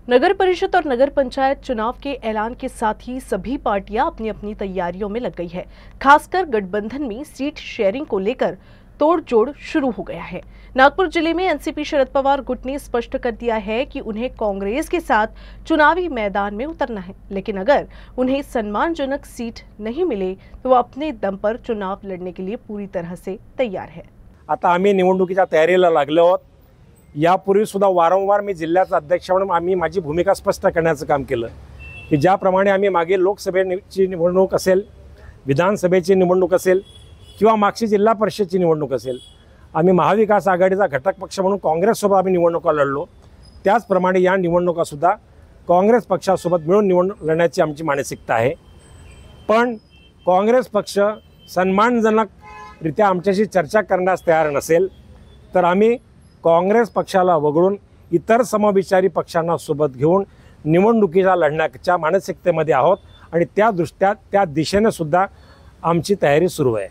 नगर परिषद और नगर पंचायत चुनाव के ऐलान के साथ ही सभी पार्टियां अपनी अपनी तैयारियों में लग गई है। खासकर गठबंधन में सीट शेयरिंग को लेकर तोड़जोड़ शुरू हो गया है। नागपुर जिले में एनसीपी शरद पवार गुट ने स्पष्ट कर दिया है कि उन्हें कांग्रेस के साथ चुनावी मैदान में उतरना है, लेकिन अगर उन्हें सम्मानजनक सीट नहीं मिले तो वो अपने दम पर चुनाव लड़ने के लिए पूरी तरह से तैयार है। आता आम्ही निवडणुकीच्या तयारीला लागलो आहोत। यापूर्वी सुद्धा वारंवार मी जिल्ह्याचा अध्यक्ष म्हणून आम्ही माझी भूमिका स्पष्ट करण्याचं काम केलं की ज्याप्रमाणे आम्ही मागे लोकसभेची निवडणूक असेल, विधानसभेची निवडणूक असेल किंवा मागची जिल्हा परिषदची निवडणूक असेल, आम्ही महाविकास आघाडीचा घटक पक्ष म्हणून काँग्रेससोबत आम्ही निवडणुका लढलो। त्याचप्रमाणे या निवडणुकासुद्धा काँग्रेस पक्षासोबत मिळून निवडणूक लढण्याची आमची मानसिकता आहे। पण काँग्रेस पक्ष सन्मानजनकरित्या आमच्याशी चर्चा करण्यास तयार नसेल तर आम्ही काँग्रेस पक्षाला वगळून इतर समविचारी पक्षांना सोबत घेऊन निवडणुकीला लढण्याच्या मानसिकतेमध्ये आहोत आणि त्या दिशेने सुद्धा आमची तयारी सुरू आहे।